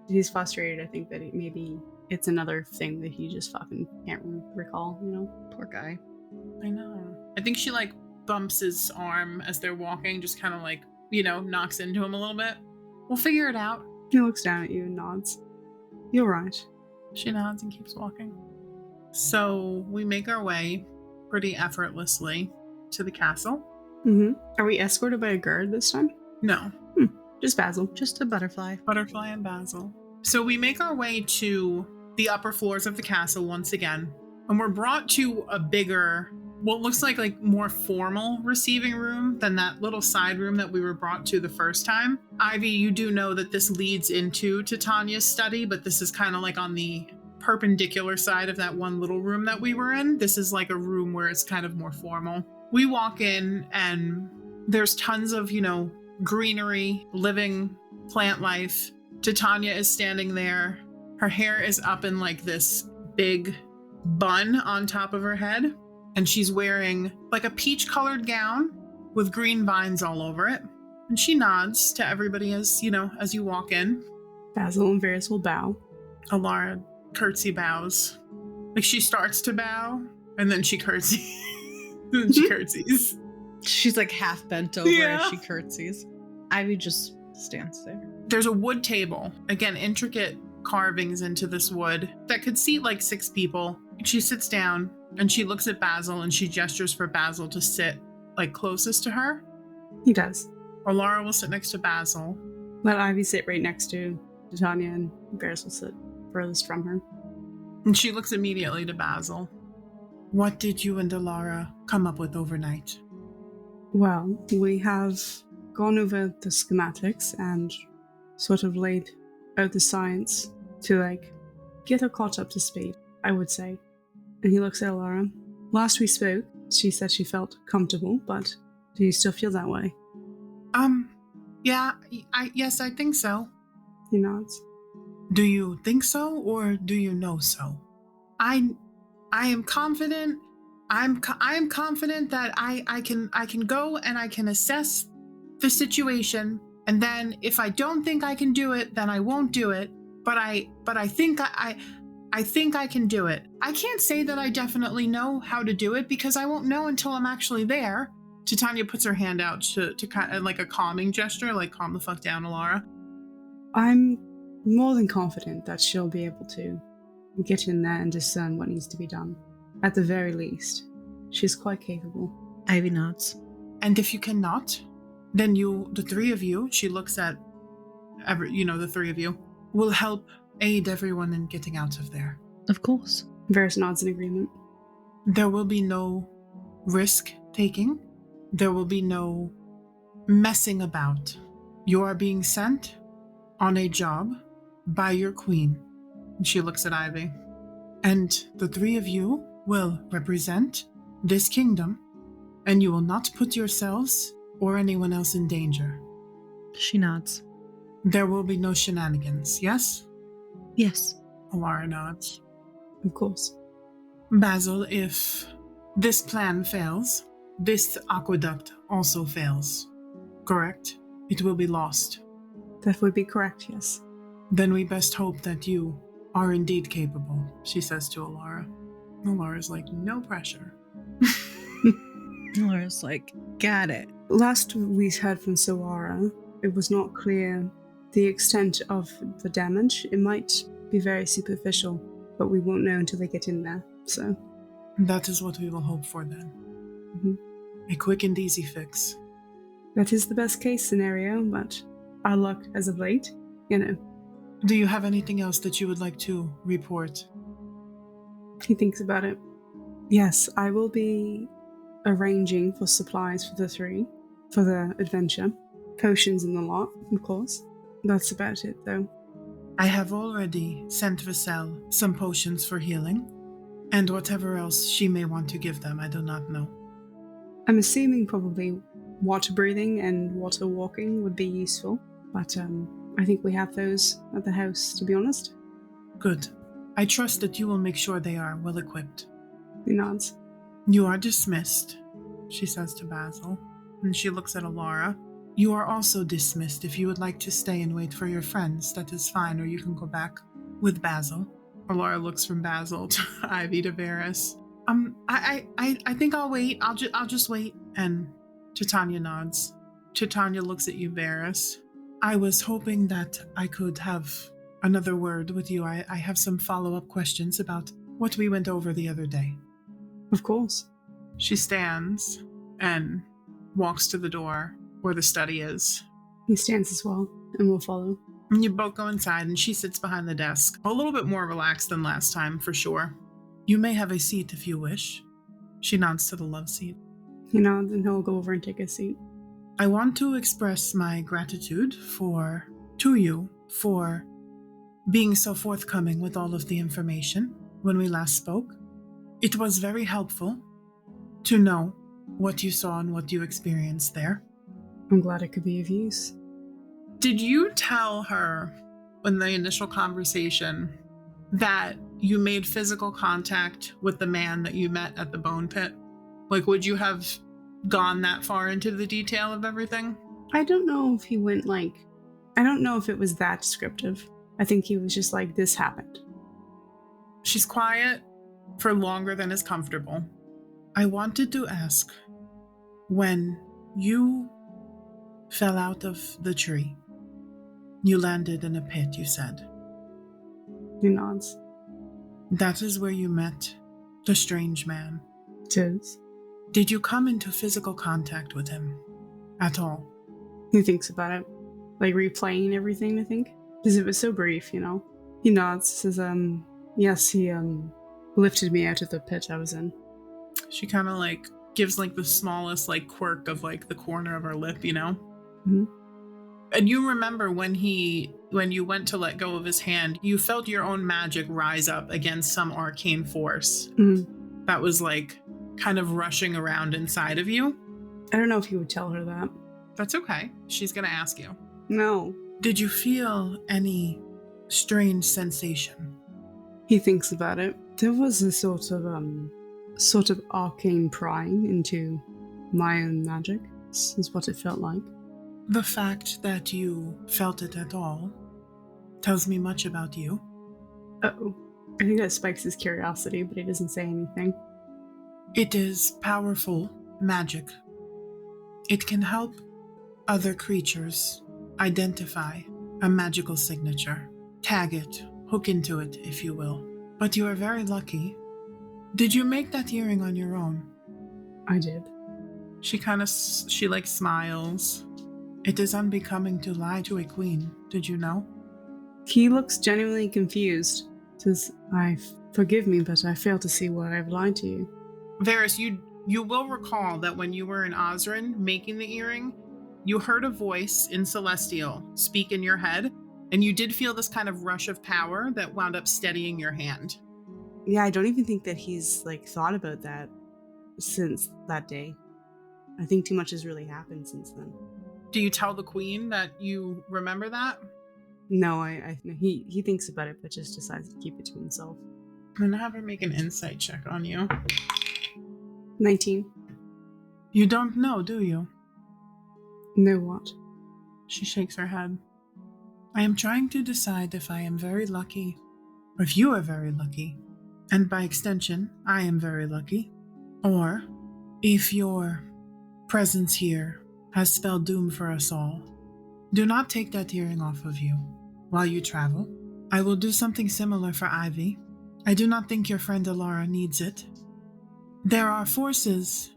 He's frustrated, I think, that maybe it's another thing that he just fucking can't recall, Poor guy. I know. I think she bumps his arm as they're walking, just kind of knocks into him a little bit. We'll figure it out. He looks down at you and nods. You're right. She nods and keeps walking. So we make our way pretty effortlessly to the castle. Are we escorted by a guard this time? No. Just Basil. Just a butterfly. Butterfly and Basil. So we make our way to the upper floors of the castle once again, and we're brought to a bigger, what looks like more formal receiving room than that little side room that we were brought to the first time. Ivy, you do know that this leads into Titania's study, but this is kind of on the perpendicular side of that one little room that we were in. This is a room where it's kind of more formal. We walk in and there's tons of, greenery, living plant life. Titania is standing there. Her hair is up in this big bun on top of her head. And she's wearing a peach colored gown with green vines all over it. And she nods to everybody as you walk in. Basil and Varys will bow. Alara curtsy bows. She starts to bow and then she curtsies. Then she curtsies. She's half bent over as she curtsies. Ivy just stands there. There's a wood table. Again, intricate carvings into this wood that could seat 6 people. She sits down and she looks at Basil and she gestures for Basil to sit closest to her. He does. Alara will sit next to Basil. Let Ivy sit right next to Titania and Varys will sit furthest from her. And she looks immediately to Basil. What did you and Alara come up with overnight? Well, we have gone over the schematics and sort of laid out the science to, like, get her caught up to speed, I would say. And he looks at Alara. Last we spoke, she said she felt comfortable, but do you still feel that way? Yeah, yes, I think so. He nods. Do you think so, or do you know so? I am confident. I am confident that I can go and I can assess the situation, and then if I don't think I can do it, then I won't do it. But I think I think I can do it. I can't say that I definitely know how to do it because I won't know until I'm actually there. Titania puts her hand out to kind of like a calming gesture, like calm the fuck down, Alara. I'm more than confident that she'll be able to get in there and discern what needs to be done. At the very least, she's quite capable. Ivy nods. And if you cannot, then you, the three of you, she looks at the three of you, will help aid everyone in getting out of there. Of course. Varys nods in agreement. There will be no risk taking. There will be no messing about. You are being sent on a job by your queen. And she looks at Ivy. And the three of you will represent this kingdom, and you will not put yourselves or anyone else in danger. She nods. There will be no shenanigans, yes? Yes. Alara nods. Of course. Basil, if this plan fails, this aqueduct also fails, correct? It will be lost. That would be correct, yes. Then we best hope that you are indeed capable, she says to Alara. Alara's like, no pressure. Alara's like, got it. Last we heard from Sawara, it was not clear the extent of the damage. It might be very superficial, but we won't know until they get in there, so. That is what we will hope for then. Mm-hmm. A quick and easy fix. That is the best case scenario, but our luck as of late, Do you have anything else that you would like to report? He thinks about it. Yes, I will be arranging for supplies for the three, for the adventure. Potions in the lot, of course. That's about it, though. I have already sent Vassell some potions for healing, and whatever else she may want to give them, I do not know. I'm assuming probably water breathing and water walking would be useful, but I think we have those at the house, to be honest. Good. I trust that you will make sure they are well equipped. He nods. You are dismissed, she says to Basil, and she looks at Alara. You are also dismissed. If you would like to stay and wait for your friends, that is fine, or you can go back with Basil. Alara looks from Basil to Ivy to Varys. I think I'll wait. I'll just wait. And Titania nods. Titania looks at you, Varys. I was hoping that I could have another word with you. I have some follow-up questions about what we went over the other day. Of course. She stands and walks to the door where the study is. He stands as well, and we'll follow. And you both go inside, and she sits behind the desk, a little bit more relaxed than last time, for sure. You may have a seat if you wish. She nods to the love seat. He nods, and he'll go over and take a seat. I want to express my gratitude to you for being so forthcoming with all of the information when we last spoke. It was very helpful to know what you saw and what you experienced there. I'm glad it could be of use. Did you tell her in the initial conversation that you made physical contact with the man that you met at the bone pit? Like, would you have gone that far into the detail of everything? I don't know if he went I don't know if it was that descriptive. I think he was just like, this happened. She's quiet for longer than is comfortable. I wanted to ask, when you fell out of the tree, you landed in a pit, you said. He nods. That is where you met the strange man. It is. Did you come into physical contact with him at all? He thinks about it, like replaying everything, I think. Because it was so brief, He nods, says, yes, he lifted me out of the pit I was in. She kind of gives the smallest quirk of the corner of her lip, Mhm. And you remember when you went to let go of his hand, you felt your own magic rise up against some arcane force that was like kind of rushing around inside of you. I don't know if you would tell her that. That's okay. She's going to ask you. No. Did you feel any strange sensation? He thinks about it. There was a sort of arcane prying into my own magic, is what it felt like. The fact that you felt it at all tells me much about you. Uh-oh. I think that spikes his curiosity, but he doesn't say anything. It is powerful magic. It can help other creatures identify a magical signature. Tag it, hook into it, if you will. But you are very lucky. Did you make that earring on your own? I did. She smiles. It is unbecoming to lie to a queen, did you know? He looks genuinely confused. Says, forgive me, but I fail to see why I've lied to you. Varys, you will recall that when you were in Osrin making the earring, you heard a voice in Celestial speak in your head, and you did feel this kind of rush of power that wound up steadying your hand. Yeah, I don't even think that he's thought about that since that day. I think too much has really happened since then. Do you tell the queen that you remember that? No, he thinks about it, but just decides to keep it to himself. I'm gonna have her make an insight check on you. 19. You don't know, do you? Know what? She shakes her head. I am trying to decide if I am very lucky, or if you are very lucky, and by extension, I am very lucky, or if your presence here has spelled doom for us all. Do not take that earring off of you while you travel. I will do something similar for Ivy. I do not think your friend Elara needs it. There are forces,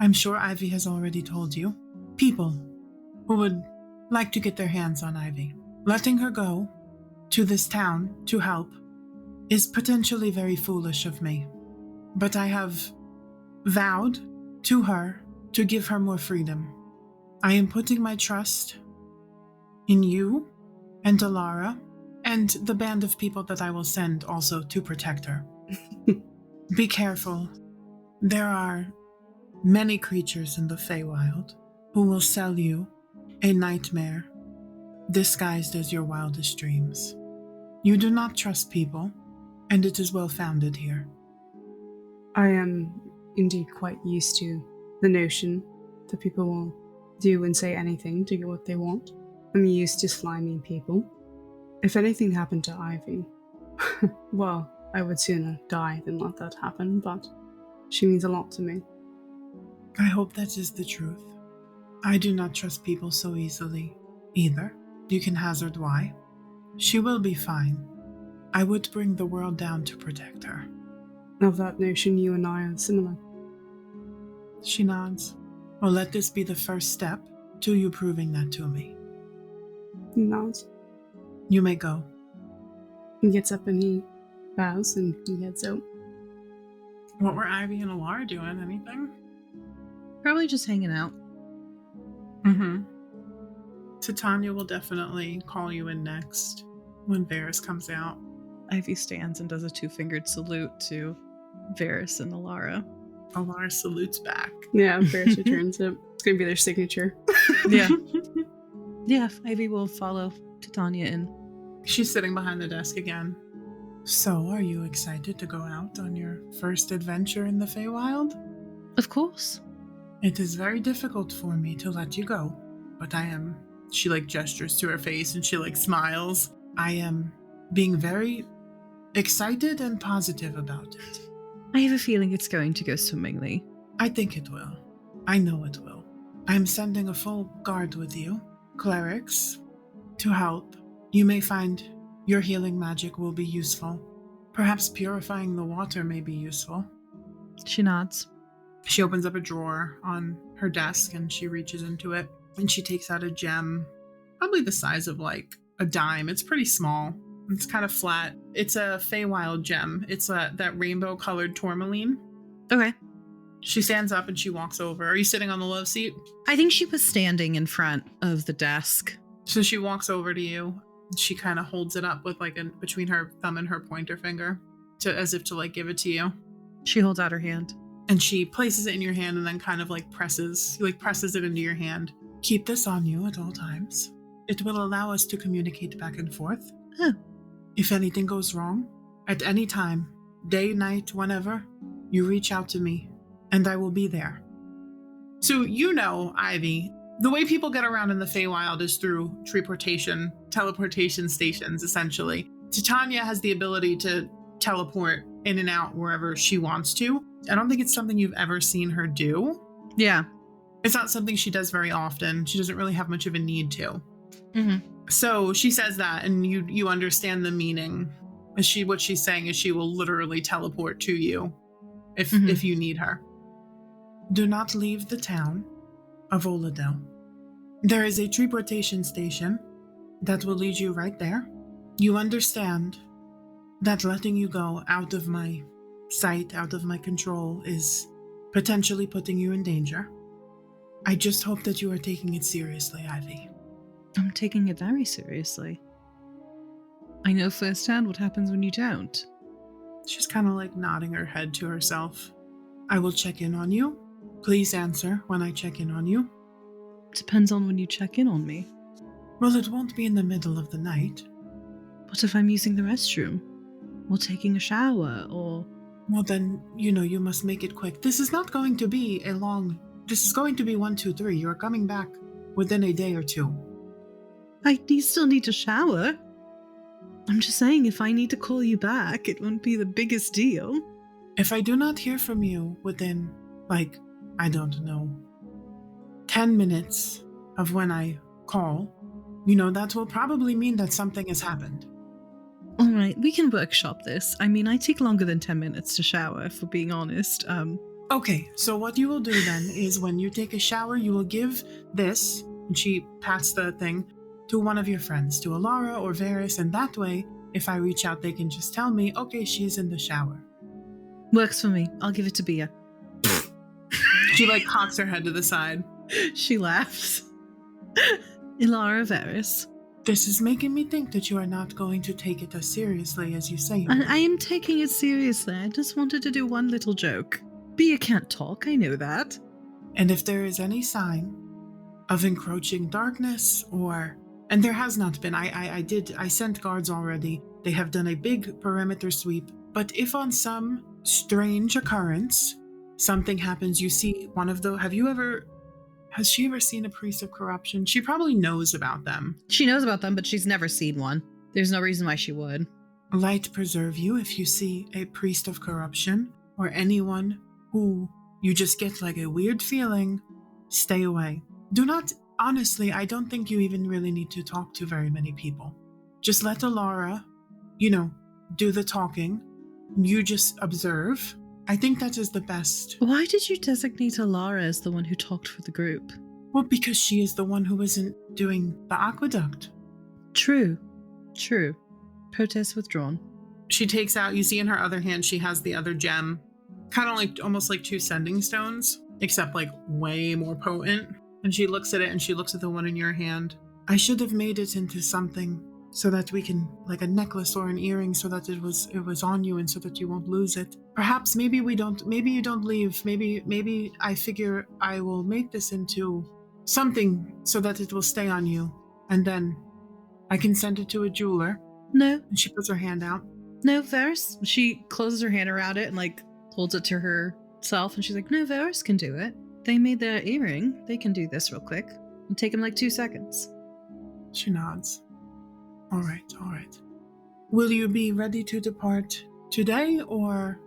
I'm sure Ivy has already told you, people who would like to get their hands on Ivy. Letting her go to this town to help is potentially very foolish of me, but I have vowed to her to give her more freedom. I am putting my trust in you and Elara and the band of people that I will send also to protect her. Be careful. There are many creatures in the Feywild who will sell you a nightmare disguised as your wildest dreams. You do not trust people, and it is well founded here. I am indeed quite used to the notion that people will do and say anything to get what they want. I'm used to slimy people. If anything happened to Ivy, well, I would sooner die than let that happen, but she means a lot to me. I hope that is the truth. I do not trust people so easily, either. You can hazard why. She will be fine. I would bring the world down to protect her. Of that notion, you and I are similar. She nods. Well, let this be the first step to you proving that to me. He nods. You may go. He gets up and he bows and he heads out. What were Ivy and Elara doing? Anything? Probably just hanging out. Mm-hmm. Titania will definitely call you in next when Varys comes out. Ivy stands and does a 2-fingered salute to Varys and Elara. Elara salutes back. Yeah, Varys returns it. It's going to be their signature. Yeah. Yeah, Ivy will follow Titania in. She's sitting behind the desk again. So, are you excited to go out on your first adventure in the Feywild? Of course. It is very difficult for me to let you go, but I am... She gestures to her face and she smiles. I am being very excited and positive about it. I have a feeling it's going to go swimmingly. I think it will. I know it will. I am sending a full guard with you, clerics, to help. You may find your healing magic will be useful. Perhaps purifying the water may be useful. She nods. She opens up a drawer on her desk and she reaches into it and she takes out a gem, probably the size of a dime. It's pretty small. It's kind of flat. It's a Feywild gem. It's that rainbow colored tourmaline. Okay. She stands up and she walks over. Are you sitting on the love seat? I think she was standing in front of the desk. So she walks over to you. She kind of holds it up with between her thumb and her pointer finger as if to give it to you. She holds out her hand. And she places it in your hand and then kind of presses it into your hand. Keep this on you at all times. It will allow us to communicate back and forth. Oh. If anything goes wrong, at any time, day, night, whenever, you reach out to me and I will be there. So Ivy, the way people get around in the Feywild is through teleportation stations, essentially. Titania has the ability to teleport in and out wherever she wants to. I don't think it's something you've ever seen her do. Yeah. It's not something she does very often. She doesn't really have much of a need to. Mm-hmm. So she says that, and you understand the meaning. What she's saying is she will literally teleport to you if you need her. Do not leave the town of Oladell. There is a teleportation station that will lead you right there. You understand that letting you go out of my sight, out of my control, is potentially putting you in danger. I just hope that you are taking it seriously, Ivy. I'm taking it very seriously. I know firsthand what happens when you don't. She's kind of nodding her head to herself. I will check in on you. Please answer when I check in on you. Depends on when you check in on me. Well, it won't be in the middle of the night. What if I'm using the restroom? Or taking a shower, or... Well, then, you must make it quick. This is not going to be This is going to be 1, 2, 3. You're coming back within a day or two. I still need to shower. I'm just saying, if I need to call you back, it won't be the biggest deal. If I do not hear from you within, I don't know, 10 minutes of when I call, that will probably mean that something has happened. All right, we can workshop this. I mean, I take longer than 10 minutes to shower, if we're being honest. Okay, so what you will do then is when you take a shower, you will give this, and she pats the thing, to one of your friends, to Alara or Varys, and that way, if I reach out, they can just tell me, okay, she's in the shower. Works for me. I'll give it to Bia. She cocks her head to the side. She laughs. Ilara Varys. This is making me think that you are not going to take it as seriously as you say. I am taking it seriously. I just wanted to do one little joke. Bia can't talk, I know that. And if there is any sign of encroaching darkness and there has not been, I sent guards already. They have done a big perimeter sweep. But if on some strange occurrence, something happens, you see one of those, has she ever seen a priest of corruption? She probably knows about them. She knows about them, but she's never seen one. There's no reason why she would. Light preserve you if you see a priest of corruption or anyone who you just get a weird feeling, stay away. Do not, honestly, I don't think you even really need to talk to very many people. Just let Alara, do the talking. You just observe. I think that is the best. Why did you designate Alara as the one who talked for the group? Well, because she is the one who isn't doing the aqueduct. True. Protest withdrawn. She takes out, you see in her other hand, she has the other gem. Kind of almost like 2 sending stones, except way more potent. And she looks at it and she looks at the one in your hand. I should have made it into something so that we can, a necklace or an earring, so that it was on you and so that you won't lose it. Perhaps maybe you don't leave. Maybe I figure I will make this into something so that it will stay on you. And then I can send it to a jeweler. No. And she puts her hand out. No, Varys. She closes her hand around it and holds it to herself. And she's like, no, Varys can do it. They made their earring. They can do this real quick. It'll take them 2 seconds. She nods. All right. Will you be ready to depart today, or...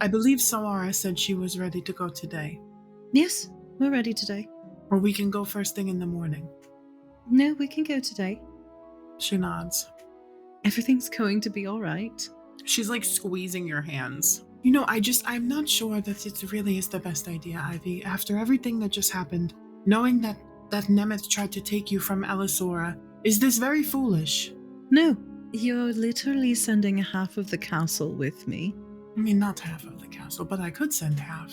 I believe Solara said she was ready to go today. Yes, we're ready today. Or we can go first thing in the morning. No, we can go today. She nods. Everything's going to be all right. She's squeezing your hands. I'm not sure that it really is the best idea, Ivy. After everything that just happened, knowing that Nemeth tried to take you from Elisora, is this very foolish? No, you're literally sending half of the castle with me. I mean, not half of the castle, but I could send half.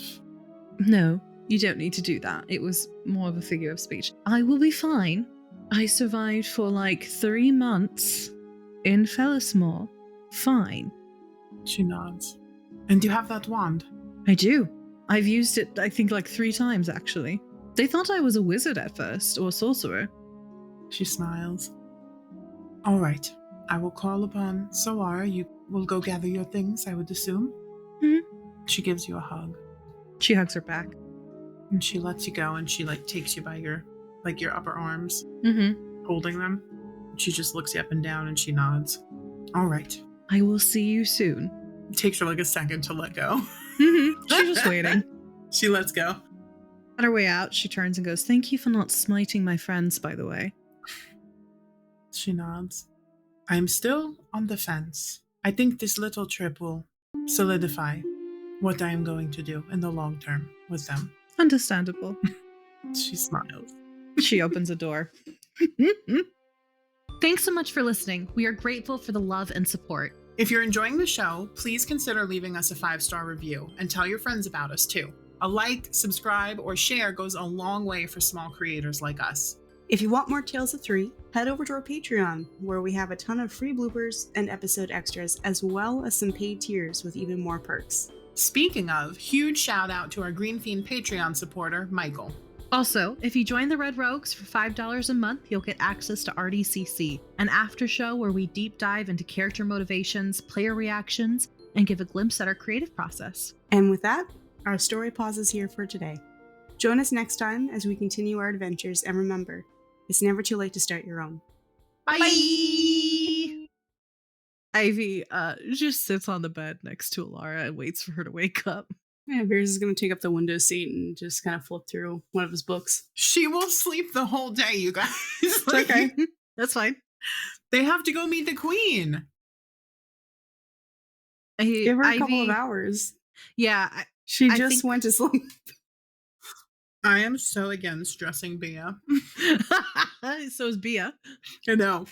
No, you don't need to do that. It was more of a figure of speech. I will be fine. I survived for like 3 months in Fellismore. Fine. She nods. And do you have that wand? I do. I've used it, I think, like 3 times, actually. They thought I was a wizard at first, or a sorcerer. She smiles. All right. I will call upon Solara. You will go gather your things, I would assume. Mm-hmm. She gives you a hug. She hugs her back. And she lets you go, and she takes you by your upper arms, holding them. She just looks you up and down, and she nods. All right. I will see you soon. It takes her a second to let go. She's just waiting. She lets go. On her way out, she turns and goes, "Thank you for not smiting my friends, by the way." She nods. I am still on the fence. I think this little trip will solidify what I am going to do in the long term with them. Understandable. She smiles. She opens a door. Thanks so much for listening. We are grateful for the love and support. If you're enjoying the show, please consider leaving us a 5-star review and tell your friends about us too. A like, subscribe, or share goes a long way for small creators like us. If you want more Tales of 3, head over to our Patreon, where we have a ton of free bloopers and episode extras, as well as some paid tiers with even more perks. Speaking of, huge shout out to our Green Fiend Patreon supporter, Michael. Also, if you join the Red Rogues for $5 a month, you'll get access to RDCC, an after show where we deep dive into character motivations, player reactions, and give a glimpse at our creative process. And with that, our story pauses here for today. Join us next time as we continue our adventures, and remember, it's never too late to start your own. Bye! Ivy just sits on the bed next to Alara and waits for her to wake up. Yeah, Bears is going to take up the window seat and just kind of flip through one of his books. She will sleep the whole day, you guys. It's okay. That's fine. They have to go meet the queen. Give her a couple of hours. Yeah. She just went to sleep. I am so against dressing Bia. So is Bia. I know.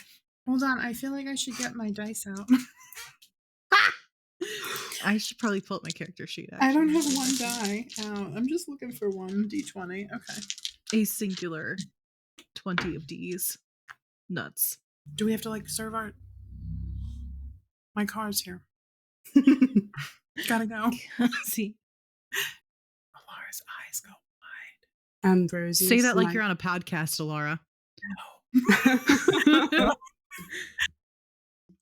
Hold on. I feel like I should get my dice out. I should probably pull up my character sheet. Actually. I don't have one die out. I'm just looking for one D20. Okay. A singular 20 of Ds. Nuts. Do we have to serve our... My car's here. Gotta go. See. Alara's eyes go wide. Ambrosius. Say that like you're on a podcast, Alara. No.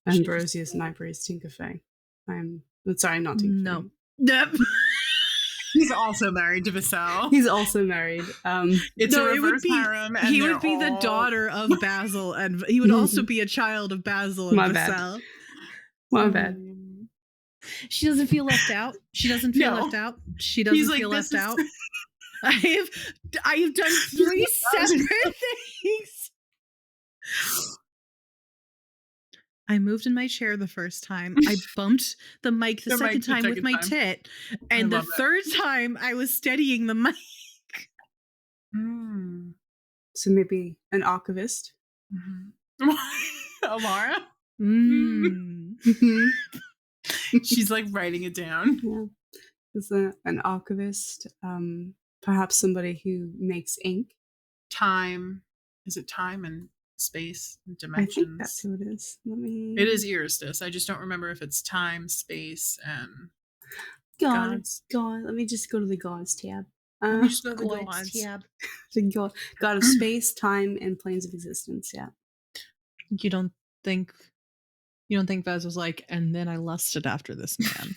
Ambrosius and I praise Tinkafe. I'm sorry, not Tinkafe. No. Nope. He's also married to Basil. He's also married. It's a reverse harem. And he would be the daughter of Basil, and he would also be a child of Basil and Basil. My bad. She doesn't feel left out. She doesn't feel left out. She doesn't feel left out. I have done 3 separate things. I moved in my chair the first time. I bumped the mic the second time with my tit. And the third time I was steadying the mic. So maybe an archivist. Alara? She's writing it down. Yeah. Is an archivist, perhaps somebody who makes ink. Time. Is it time and space and dimensions? I think that's who it is. It is Euristus. I just don't remember if it's time, space, and gods. God. Let me just go to the gods tab. Let me just go to the gods tab. The god of space, time, and planes of existence. Yeah. You don't think Vaz was like, and then I lusted after this man.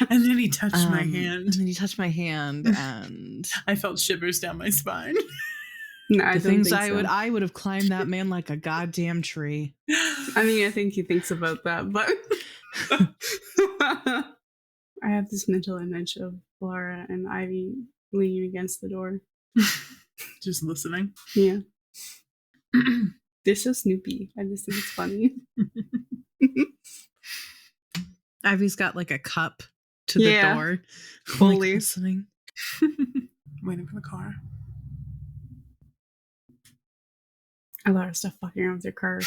And then he touched my hand. And then he touched my hand, and I felt shivers down my spine. No, I don't think so. I would have climbed that man like a goddamn tree. I mean, I think he thinks about that, but I have this mental image of Laura and Ivy leaning against the door. Just listening. Yeah. They're so snoopy. I just think it's funny. Ivy's got a cup to the door. Fully listening. Waiting for the car. Alara, stop fucking around with your car.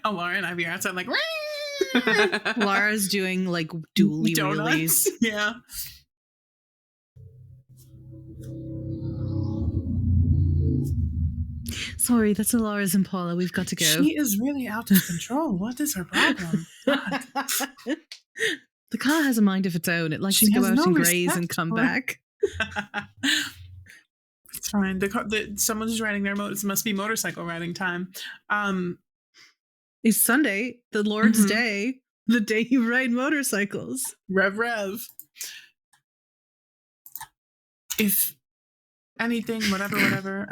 Alara and Ivy are outside Lara's doing dually donuts. wheelies. Yeah. Sorry, that's Alara's Impala. We've got to go. She is really out of control. What is her problem? God. The car has a mind of its own. It likes She to go has out no and graze and respect come for- back. It's fine. Someone who's riding their motor. It must be motorcycle riding time. It's Sunday, the Lord's Mhm. Day, the day you ride motorcycles. Rev. If anything, whatever,